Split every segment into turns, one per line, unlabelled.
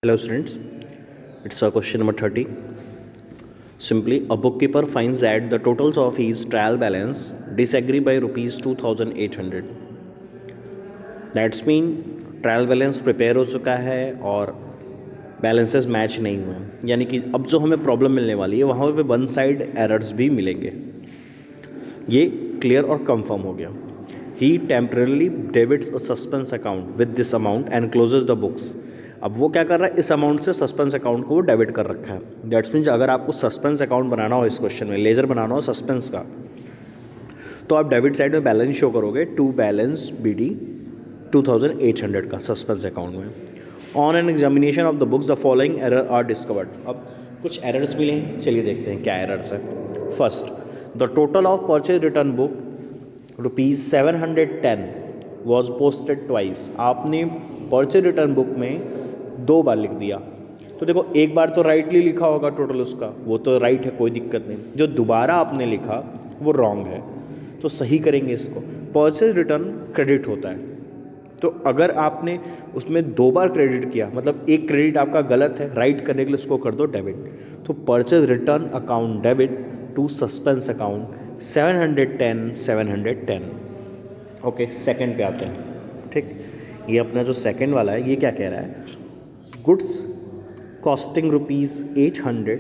Hello students, it's question number 30. Simply, a bookkeeper finds that the totals of his trial balance disagree by rupees 2800. That's mean trial balance prepare हो चुका है और balances match नहीं हुए, यानी कि अब जो हमें प्रॉब्लम मिलने वाली है वहाँ पे वन साइड एरर्स भी मिलेंगे। ये क्लियर और कंफर्म हो गया। He temporarily debits a suspense account with this amount and closes the books. अब वो क्या कर रहा है, इस अमाउंट से सस्पेंस अकाउंट को वो डेबिट कर रखा है। दैट्स मीन्स अगर आपको सस्पेंस अकाउंट बनाना हो, इस क्वेश्चन में लेजर बनाना हो सस्पेंस का, तो आप डेबिट साइड में बैलेंस शो करोगे टू बैलेंस BD 2800 का सस्पेंस अकाउंट में। On an examination of the books the following error are discovered. अब कुछ एरर्स मिले हैं, चलिए देखते हैं क्या एरर्स है। First, the total of purchase return book ₹710 was posted twice. आपने परचेज रिटर्न बुक में 2 बार लिख दिया। तो देखो, एक बार तो राइटली लिखा होगा टोटल उसका, वो तो राइट है, कोई दिक्कत नहीं। जो दोबारा आपने लिखा वो रॉन्ग है, तो सही करेंगे इसको। परचेज रिटर्न क्रेडिट होता है, तो अगर आपने उसमें 2 बार क्रेडिट किया, मतलब एक क्रेडिट आपका गलत है, राइट करने के लिए उसको कर दो डेबिट। तो purchase return account debit to suspense account 710। Okay, second पे आते हैं। ठीक, ये अपना जो सेकंड वाला है, ये क्या कह रहा है, goods costing ₹800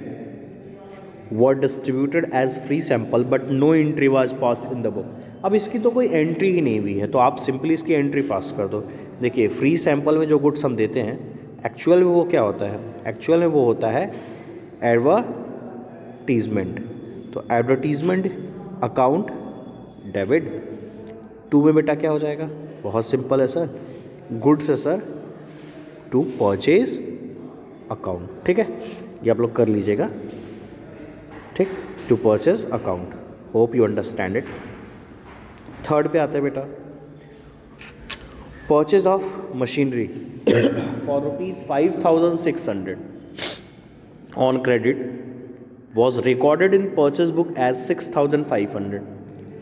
were distributed as free sample but no entry was pass in the book. अब इसकी तो कोई एंट्री ही नहीं हुई है, तो आप सिंपली इसकी एंट्री पास कर दो। देखिए, फ्री सैम्पल में जो गुड्स हम देते हैं, एक्चुअल में वो क्या होता है, एक्चुअल में वो होता है एडवर्टीजमेंट। तो एडवर्टीजमेंट अकाउंट डेबिट टू में बेटा क्या हो जाएगा, बहुत सिंपल है सर, गुड्स है सर टू परचेज अकाउंट। ठीक है, ये आप लोग कर लीजिएगा। ठीक, to purchase account, hope you understand it. Third पे आता है बेटा, purchase of machinery for ₹5600 on credit was recorded in purchase book as 6500।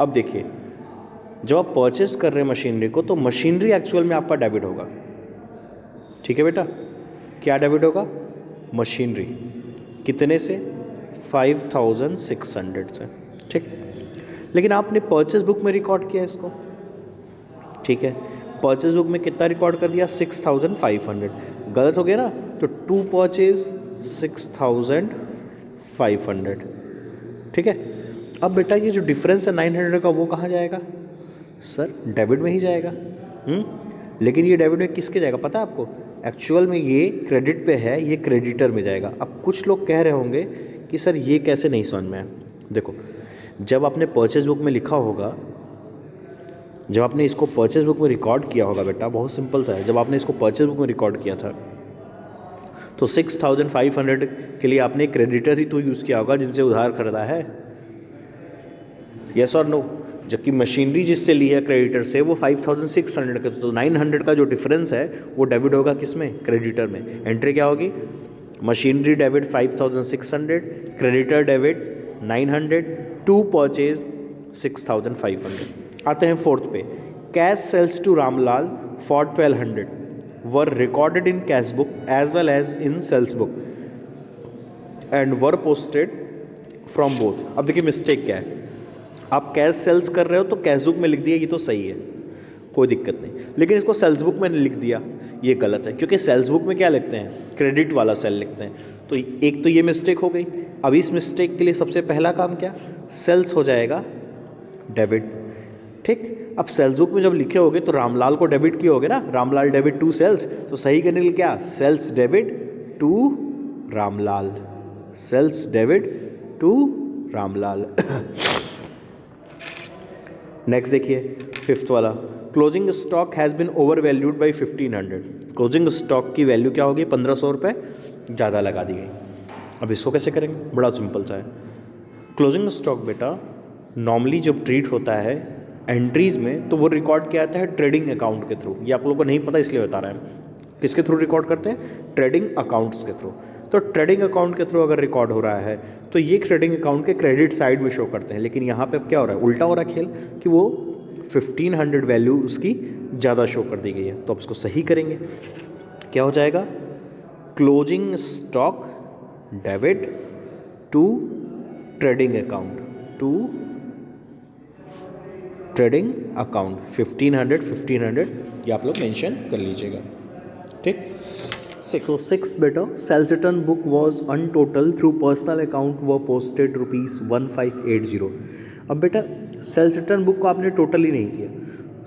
अब देखिए, जब आप परचेज कर रहे हैं मशीनरी को, तो मशीनरी एक्चुअल में आपका डेबिट होगा। ठीक है बेटा, क्या डेबिट होगा, मशीनरी। कितने से, 5600 से। ठीक, लेकिन आपने परचेज बुक में रिकॉर्ड किया इसको। ठीक है, परचेज बुक में कितना रिकॉर्ड कर दिया, 6500। गलत हो गया ना, तो टू परचेज 6500। ठीक है, अब बेटा ये जो डिफरेंस है 900 का, वो कहाँ जाएगा सर, डेबिट में ही जाएगा। लेकिन ये डेबिट में किसके जाएगा पता है आपको, एक्चुअल में ये क्रेडिट पे है, ये क्रेडिटर में जाएगा। अब कुछ लोग कह रहे होंगे कि सर ये कैसे, नहीं समझ में आया। देखो, जब आपने परचेज बुक में लिखा होगा, जब आपने इसको परचेज बुक में रिकॉर्ड किया होगा बेटा, बहुत सिंपल सा है, जब आपने इसको परचेज बुक में रिकॉर्ड किया था, तो 6500 के लिए आपने क्रेडिटर ही तो यूज़ किया होगा जिनसे उधार खरीदा है, यस और नो। जबकि मशीनरी जिससे ली है क्रेडिटर से, वो 5600 का, तो 900 का जो डिफरेंस है वो डेबिट होगा किस में, क्रेडिटर में। एंट्री क्या होगी, machinery debit 5600, creditor debit 900, to purchase 6500। आते हैं फोर्थ पे, cash sales to Ramlal for 1200 were recorded in cash book as well as in sales book and were posted from both. अब देखिए मिस्टेक क्या है, आप कैश सेल्स कर रहे हो तो कैश बुक में लिख दिया, ये तो सही है, कोई दिक्कत नहीं। लेकिन इसको सेल्स बुक में लिख दिया, ये गलत है, क्योंकि सेल्स बुक में क्या लिखते हैं, क्रेडिट वाला सेल लिखते हैं। तो एक तो ये मिस्टेक हो गई। अब इस मिस्टेक के लिए सबसे पहला काम क्या, सेल्स हो जाएगा डेबिट। ठीक, अब सेल्स बुक में जब लिखे होगे तो रामलाल को डेबिट किए होगे ना, रामलाल डेबिट टू सेल्स, तो सही करने के लिए क्या, sales debit to Ramlal, sales debit to Ramlal. Next देखिए, फिफ्थ वाला, closing stock has been over valued by 1500। Closing stock की वैल्यू क्या होगी, 1500 रुपये ज़्यादा लगा दी गई। अब इसको कैसे करेंगे, बड़ा सिंपल सा है। क्लोजिंग स्टॉक बेटा नॉर्मली जब ट्रीट होता है एंट्रीज़ में, तो वो रिकॉर्ड किया जाता है ट्रेडिंग अकाउंट के थ्रू। ये आप लोगों को नहीं पता इसलिए बता रहे हैं, किसके थ्रू रिकॉर्ड करते हैं, ट्रेडिंग अकाउंट्स के थ्रू। तो ट्रेडिंग अकाउंट के थ्रू अगर रिकॉर्ड हो रहा है, तो ये ट्रेडिंग अकाउंट के क्रेडिट साइड में शो करते हैं। लेकिन यहाँ पे अब क्या हो रहा है, उल्टा हो रहा है खेल, कि वो 1500 वैल्यू उसकी ज़्यादा शो कर दी गई है। तो अब इसको सही करेंगे, क्या हो जाएगा, closing stock debit to trading account, to trading account 1500 ये आप लोग मेंशन कर लीजिएगा, ठीक। सो 6 बेटा, sales return book was un total through personal account were posted ₹1580। अब बेटा सेल्स रिटर्न बुक को आपने टोटल ही नहीं किया,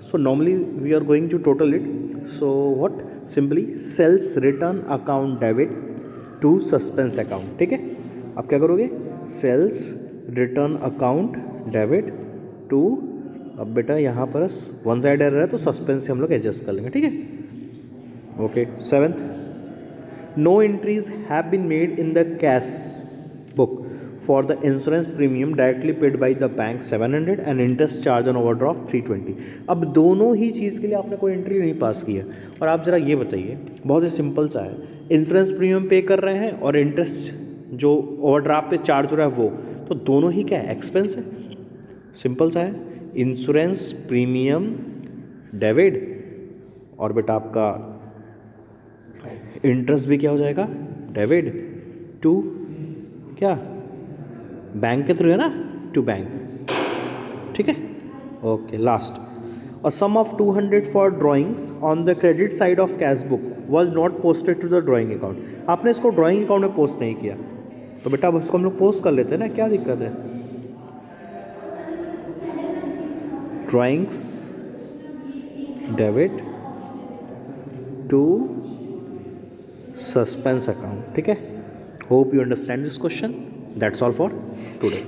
so normally we are going to total it. So what, simply sales return account debit to suspense account, ठीक है। आप क्या करोगे, sales return account debit to, अब बेटा यहाँ पर वन साइड एरर है तो सस्पेंस से हम लोग एडजस्ट कर लेंगे, ठीक है। Okay, 7th, no entries have been made in the cash book for the insurance premium directly paid by the bank 700 and interest charge on overdraft 320। अब दोनों ही चीज़ के लिए आपने कोई एंट्री नहीं पास की है। और आप ज़रा ये बताइए, बहुत ही सिंपल सा है, इंश्योरेंस प्रीमियम पे कर रहे हैं और इंटरेस्ट जो ओवरड्राफ्ट पे चार्ज हो रहा है वो, तो दोनों ही क्या है, एक्सपेंस है। सिंपल सा है, इंश्योरेंस प्रीमियम डेबिट और बेटा आपका इंटरेस्ट भी क्या हो जाएगा, डेबिट टू क्या, बैंक के थ्रू है ना, टू बैंक, ठीक है। Okay, last, a sum of 200 for drawings on the credit side of cash book was not posted to the drawing account. आपने इसको ड्राइंग अकाउंट में पोस्ट नहीं किया, तो बेटा अब इसको हम लोग पोस्ट कर लेते हैं ना, क्या दिक्कत है। Drawings debit to suspense account, ठीक है। Hope you understand this question. That's all for today.